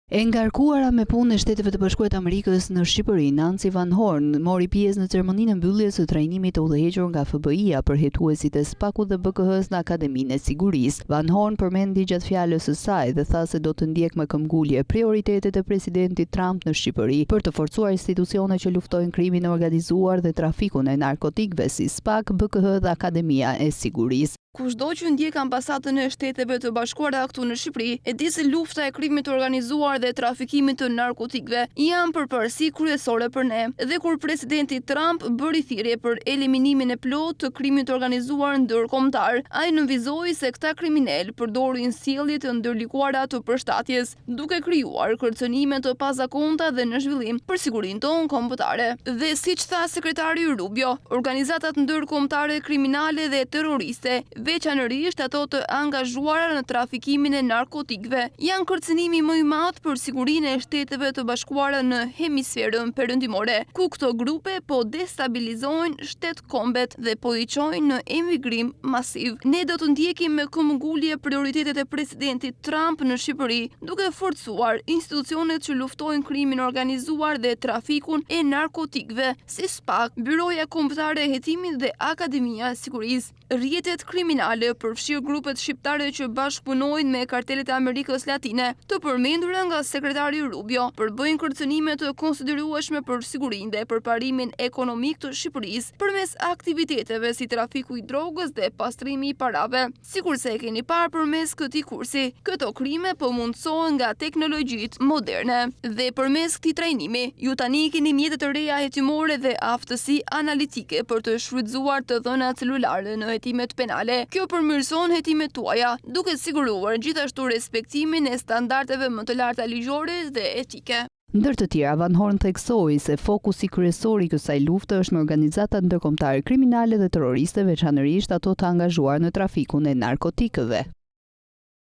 E ngarkuara me punë e Shteteve të Bashkuara të Amerikës në Shqipëri, Nancy Van Horn mori pjesë në ceremoninë e mbylljes së trajnimit të udhëhequr nga FBI-ja për hetuesit e SPAK-ut dhe BKH-s në Akademinë e Sigurisë. Van Horn përmendi gjatë fjalës së saj dhe tha se do të ndjek me këmbgulje prioritetet e presidentit Trump në Shqipëri për të forcuar institucione që luftojnë krimin e organizuar dhe trafikun e narkotikëve si SPAK, BKH dhe Akademia e Sigurisë. Kushdo që ndjek ambasadën e Shteteve të Bashkuara këtu në Shqipëri, e di se lufta e krimit të organizuar dhe trafikimit të narkotikëve janë përparësi kryesore për ne. Dhe kur presidenti Trump bëri thirrje për eliminimin e plotë të krimit të organizuar ndërkombëtar, ai nënvizoi se këta kriminal përdorin sjellje të ndërlikuara të përshtatjes, duke krijuar kërcënime të pazakonta dhe në zhvillim për sigurinë tonë kombëtare. Dhe siç tha sekretari Rubio, organizatat ndërkombëtare kriminale dhe terroriste, veçanërisht ato të angazhuara në trafikimin e narkotikëve, janë kërcënimi më i madh për sigurinë e Shteteve të Bashkuara në hemisferën perëndimore, ku këto grupe po destabilizojnë shtetkombet dhe po i çojnë në emigrim masiv. Ne do të ndjekim me këmbgulje prioritetet e presidentit Trump në Shqipëri, duke forcuar institucionet që luftojnë krimin organizuar dhe trafikun e narkotikëve, si SPAK, Byroja Kombëtare e Hetimit dhe Akademia e Sigurisë. Rrjetet kriminale përfshirë grupet shqiptare që bashkëpunojnë me kartelet e Amerikës Latine, të përmendura nga sekretari Rubio, përbëjnë kërcënime të konsiderueshme për sigurinë dhe përparimin ekonomik të Shqipërisë përmes aktiviteteve si trafiku i drogës dhe pastrimi i parave. Sikurse e keni parë përmes këtij kursi, këto krime po mundsohen nga teknologjitë moderne. Dhe përmes këtij trajnimi, ju tani keni mjete të reja hetimore dhe aftësi analitike për të shfrytzuar të dhënat celulare në hetimet penale. Kjo përmirëson hetimet tuaja, duke siguruar gjithashtu respektimin e standardeve më të larta ligjore dhe etike. Ndër të tjera, Van Horn theksoi se fokusi kryesor i kësaj lufte është me organizatat ndërkombëtare kriminale dhe terroriste, veçanërisht ato të angazhuar në trafikun e narkotikëve.